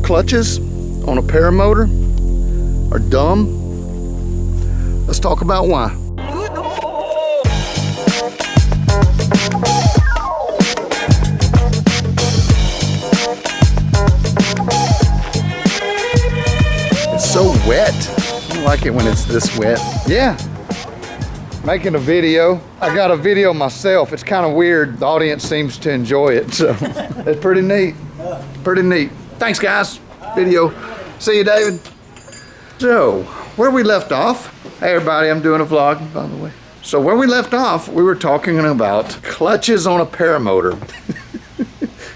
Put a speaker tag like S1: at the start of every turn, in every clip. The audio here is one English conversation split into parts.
S1: clutches on a paramotor are dumb. Let's talk about why. It's so wet. I don't like it when it's this wet. Yeah. Making a video. I got a video myself. It's kind of weird. The audience seems to enjoy it, so it's pretty neat. Pretty neat. Thanks, guys. Video. See you, David. So, where we left off. Hey, everybody. I'm doing a vlog, by the way. So, where we left off, we were talking about clutches on a paramotor.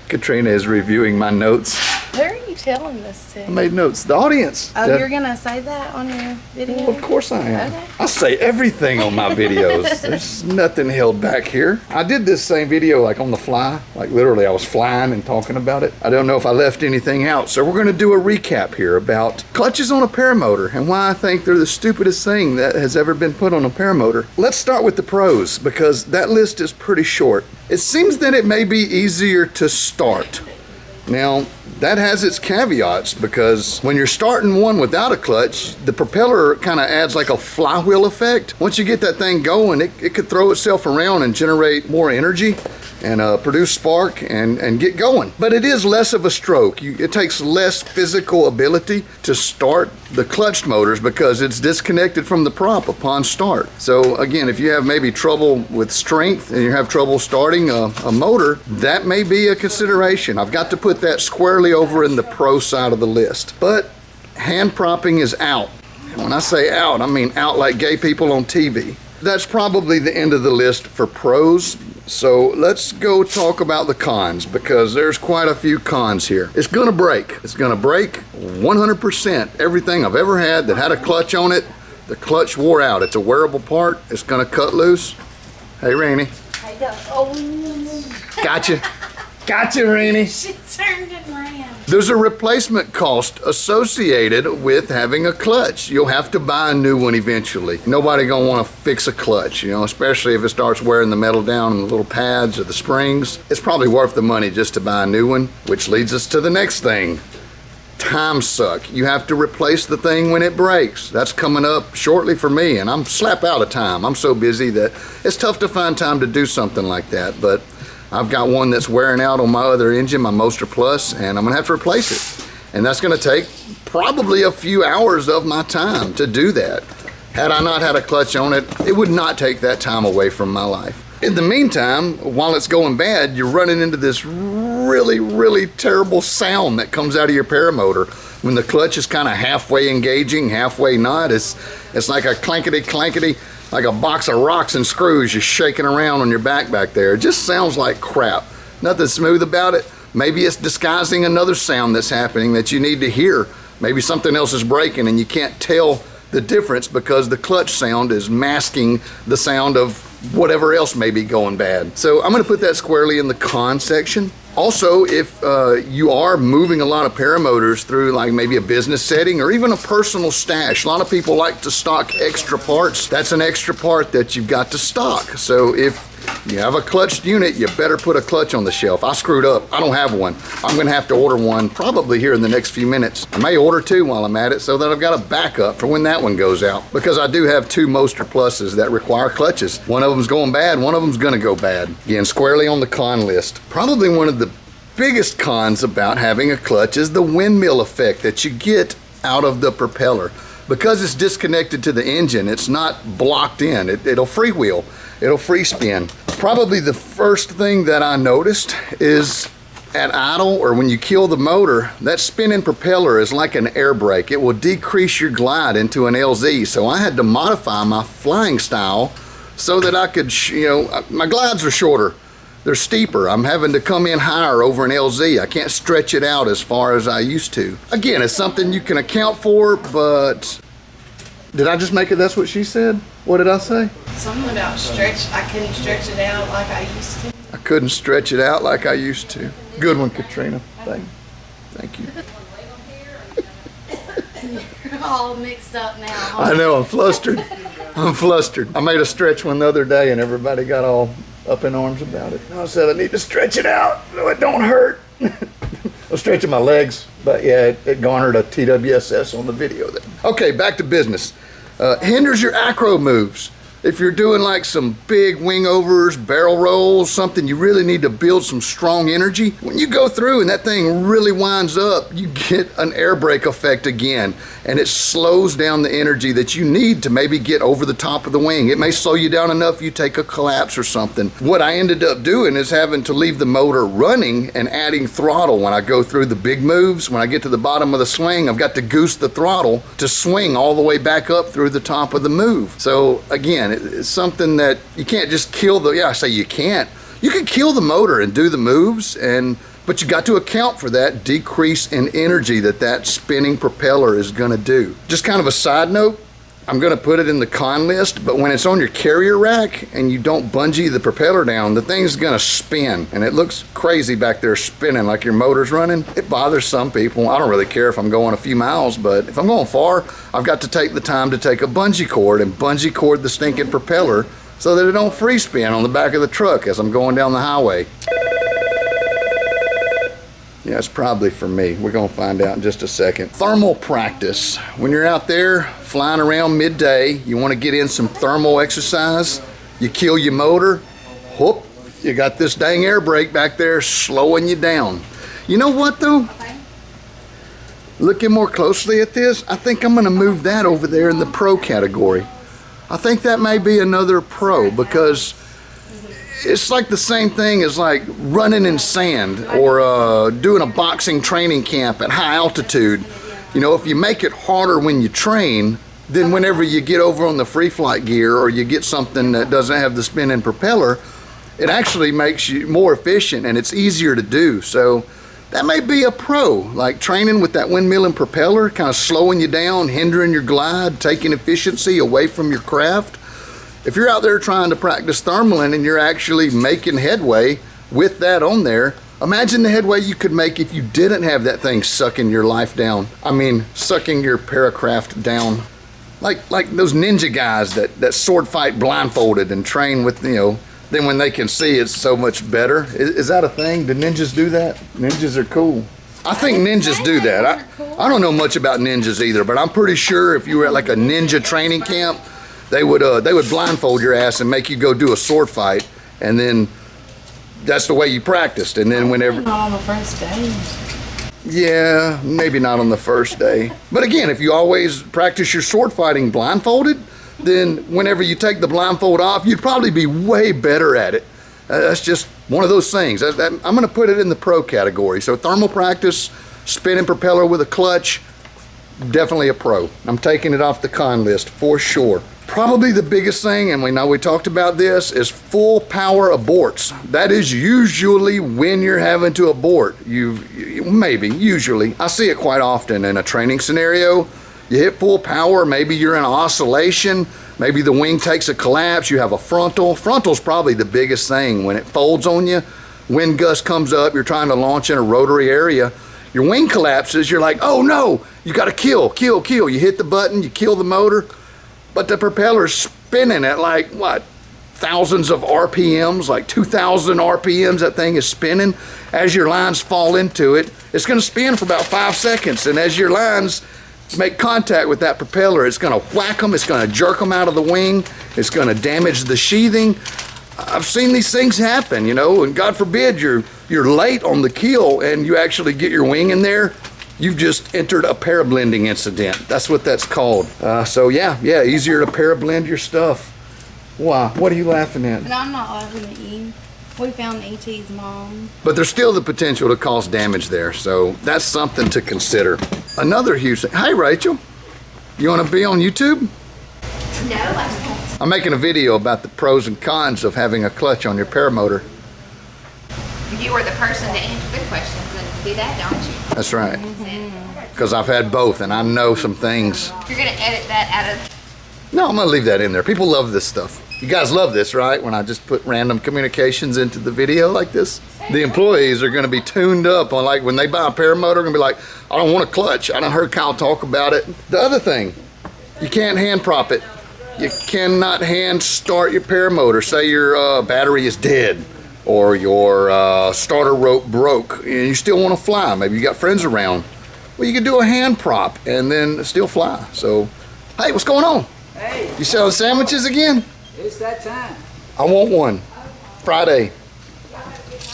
S1: Katrina is reviewing my notes.
S2: Who are you telling this to?
S1: I made notes. The audience.
S2: Oh, you're gonna say that on your video?
S1: Well, of course I am.
S2: Okay.
S1: I say everything on my videos. There's nothing held back here. I did this same video like on the fly. Like literally I was flying and talking about it. I don't know if I left anything out. So we're gonna do a recap here about clutches on a paramotor and why I think they're the stupidest thing that has ever been put on a paramotor. Let's start with the pros because that list is pretty short. It seems that it may be easier to start. Now, that has its caveats because when you're starting one without a clutch, the propeller kind of adds like a flywheel effect. Once you get that thing going, it could throw itself around and generate more energy and produce spark and get going. But it is less of a stroke. It takes less physical ability to start the clutched motors because it's disconnected from the prop upon start. So again, if you have maybe trouble with strength and you have trouble starting a motor, that may be a consideration. I've got to put that squarely over in the pro side of the list. But hand propping is out. And when I say out, I mean out like gay people on TV. That's probably the end of the list for pros. So let's go talk about the cons because there's quite a few cons here. It's gonna break. It's gonna break 100%. Everything I've ever had that had a clutch on it, the clutch wore out. It's a wearable part. It's gonna cut loose. Hey, Rainey. Gotcha. Gotcha, Rainey.
S2: She turned and ran.
S1: There's a replacement cost associated with having a clutch. You'll have to buy a new one eventually. Nobody gonna wanna fix a clutch, you know, especially if it starts wearing the metal down and the little pads or the springs. It's probably worth the money just to buy a new one, which leads us to the next thing. Time suck. You have to replace the thing when it breaks. That's coming up shortly for me, and I'm slap out of time. I'm so busy that it's tough to find time to do something like that, but I've got one that's wearing out on my other engine, my Moster Plus, and I'm gonna have to replace it. And that's gonna take probably a few hours of my time to do that. Had I not had a clutch on it, it would not take that time away from my life. In the meantime, while it's going bad, you're running into this really, really terrible sound that comes out of your paramotor. When the clutch is kind of halfway engaging, halfway not, it's like a clankety, like a box of rocks and screws just shaking around on your back there. It just sounds like crap. Nothing smooth about it. Maybe it's disguising another sound that's happening that you need to hear. Maybe something else is breaking and you can't tell the difference because the clutch sound is masking the sound of whatever else may be going bad. So I'm gonna put that squarely in the con section. Also, if you are moving a lot of paramotors through like maybe a business setting or even a personal stash, a lot of people like to stock extra parts. That's an extra part that you've got to stock. So if you have a clutched unit, you better put a clutch on the shelf. I screwed up. I don't have one. I'm gonna have to order one probably here in the next few minutes. I may order two while I'm at it so that I've got a backup for when that one goes out because I do have two Moster Pluses that require clutches. One of them's going bad, one of them's gonna go bad. Again, squarely on the con list. Probably one of the biggest cons about having a clutch is the windmill effect that you get out of the propeller. Because it's disconnected to the engine, it's not blocked in. It'll freewheel, it'll free spin. Probably the first thing that I noticed is at idle or when you kill the motor, that spinning propeller is like an air brake. It will decrease your glide into an LZ. So I had to modify my flying style so that I could, my glides are shorter. They're steeper. I'm having to come in higher over an LZ. I can't stretch it out as far as I used to. Again, it's something you can account for, but did I just make it? That's what she said? What did I say?
S2: Something about stretch. I couldn't stretch it out like I used to.
S1: I couldn't stretch it out like I used to. Good one, Katrina. Thank you.
S2: You're all mixed up now. Huh?
S1: I know, I'm flustered. I made a stretch one the other day and everybody got all up in arms about it. I said I need to stretch it out so it don't hurt. was stretching my legs, but yeah, it garnered a TWSS on the video there. Okay, back to business. Hinders your acro moves. If you're doing like some big wing overs, barrel rolls, something you really need to build some strong energy, when you go through and that thing really winds up, you get an air brake effect again, and it slows down the energy that you need to maybe get over the top of the wing. It may slow you down enough you take a collapse or something. What I ended up doing is having to leave the motor running and adding throttle when I go through the big moves. When I get to the bottom of the swing, I've got to goose the throttle to swing all the way back up through the top of the move. So again, it's something that you can't just kill the, I say you can't. You can kill the motor and do the moves, but you got to account for that decrease in energy that spinning propeller is gonna do. Just kind of a side note, I'm gonna put it in the con list, but when it's on your carrier rack and you don't bungee the propeller down, the thing's gonna spin, and it looks crazy back there spinning like your motor's running. It bothers some people. I don't really care if I'm going a few miles, but if I'm going far, I've got to take the time to take a bungee cord and bungee cord the stinking propeller so that it don't free spin on the back of the truck as I'm going down the highway. Yeah, it's probably for me. We're gonna find out in just a second. Thermal practice. When you're out there flying around midday, you wanna get in some thermal exercise, you kill your motor, whoop, you got this dang air brake back there slowing you down. You know what though? Looking more closely at this, I think I'm gonna move that over there in the pro category. I think that may be another pro, because it's like the same thing as like running in sand or doing a boxing training camp at high altitude. You know, if you make it harder when you train, then whenever you get over on the free flight gear or you get something that doesn't have the spinning propeller, it actually makes you more efficient and it's easier to do. So that may be a pro, like training with that windmill and propeller, kind of slowing you down, hindering your glide, taking efficiency away from your craft. If you're out there trying to practice thermaling and you're actually making headway with that on there, imagine the headway you could make if you didn't have that thing sucking your life down. I mean, sucking your paracraft down. Like those ninja guys that sword fight blindfolded and train with, you know, then when they can see it's so much better. Is that a thing? Do ninjas do that? Ninjas are cool. I think ninjas do that. I don't know much about ninjas either, but I'm pretty sure if you were at like a ninja training camp, they would blindfold your ass and make you go do a sword fight, and then that's the way you practiced. And then whenever,
S2: Not on the first day.
S1: yeah, maybe not on the first day. But again, if you always practice your sword fighting blindfolded, then whenever you take the blindfold off, you'd probably be way better at it. That's just one of those things. I'm gonna put it in the pro category. So thermal practice, spinning propeller with a clutch, definitely a pro. I'm taking it off the con list for sure. Probably the biggest thing, and we talked about this, is full power aborts. That is usually when you're having to abort. Usually. I see it quite often in a training scenario. You hit full power, maybe you're in oscillation, maybe the wing takes a collapse, you have a frontal. Frontal's probably the biggest thing. When it folds on you, wind gust comes up, you're trying to launch in a rotary area, your wing collapses, you're like, oh no, you gotta kill. You hit the button, you kill the motor, but the propeller's spinning at like, what, thousands of RPMs, like 2,000 RPMs that thing is spinning. As your lines fall into it, it's gonna spin for about 5 seconds, and as your lines make contact with that propeller, it's gonna whack them, it's gonna jerk them out of the wing, it's gonna damage the sheathing. I've seen these things happen, you know, and God forbid you're late on the kill and you actually get your wing in there, you've just entered a parablending incident. That's what that's called. So yeah, easier to parablend your stuff. Why? What are you laughing at?
S3: And I'm not laughing at you. We found E.T.'s mom.
S1: But there's still the potential to cause damage there, so that's something to consider. Another huge thing. Hey Rachel, you want to be on YouTube?
S3: No, I don't.
S1: I'm making a video about the pros and cons of having a clutch on your paramotor.
S4: You are the person to answer the questions and do that, don't you?
S1: That's right. Because I've had both and I know some things.
S4: You're gonna edit that out of...
S1: No, I'm gonna leave that in there. People love this stuff. You guys love this, right? When I just put random communications into the video like this. The employees are gonna be tuned up on, like, when they buy a paramotor, gonna be like, I don't want a clutch. I done heard Kyle talk about it. The other thing, you can't hand prop it. You cannot hand start your paramotor. Say your battery is dead. or your starter rope broke and you still want to fly, maybe you got friends around, well, you can do a hand prop and then still fly. So, hey, what's going on?
S5: Hey,
S1: You selling sandwiches again?
S5: it's that time.
S1: I want one. Friday.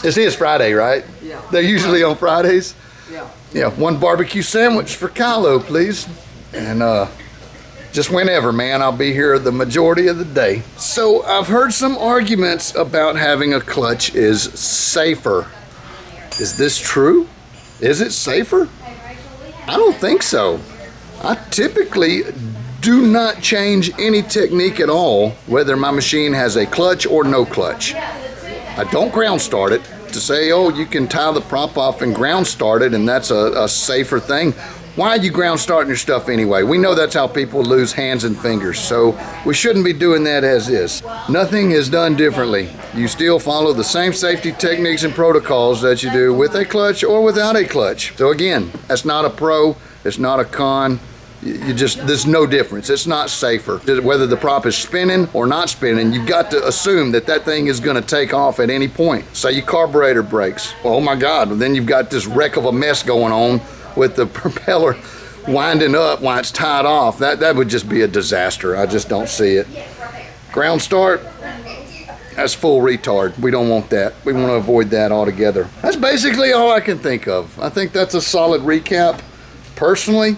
S1: This is Friday, right?
S5: Yeah.
S1: They're usually on Fridays.
S5: Yeah.
S1: Yeah, one barbecue sandwich for Kylo, please. And just whenever, man, I'll be here the majority of the day. So I've heard some arguments about having a clutch is safer. Is this true? Is it safer? I don't think so. I typically do not change any technique at all, whether my machine has a clutch or no clutch. I don't ground start it to say, oh, you can tie the prop off and ground start it and that's a safer thing. Why are you ground starting your stuff anyway? We know that's how people lose hands and fingers, so we shouldn't be doing that as is. Nothing is done differently. You still follow the same safety techniques and protocols that you do with a clutch or without a clutch. So again, that's not a pro, it's not a con. There's no difference. It's not safer. Whether the prop is spinning or not spinning, you've got to assume that that thing is going to take off at any point. Say your carburetor breaks. Oh my God, then you've got this wreck of a mess going on with the propeller winding up while it's tied off. That would just be a disaster. I just don't see it. Ground start, that's full retard. We don't want that. We want to avoid that altogether. That's basically all I can think of. I think that's a solid recap. Personally,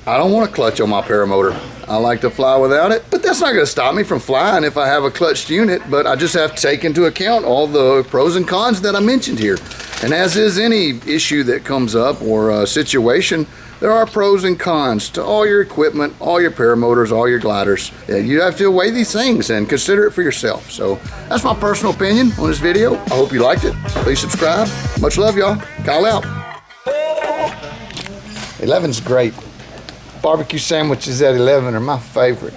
S1: I don't want a clutch on my paramotor. I like to fly without it, but that's not going to stop me from flying if I have a clutched unit, but I just have to take into account all the pros and cons that I mentioned here. And as is any issue that comes up or a situation, there are pros and cons to all your equipment, all your paramotors, all your gliders. You have to weigh these things and consider it for yourself. So that's my personal opinion on this video. I hope you liked it. Please subscribe. Much love, y'all. Kyle out. 11's great. Barbecue sandwiches at 11 are my favorite.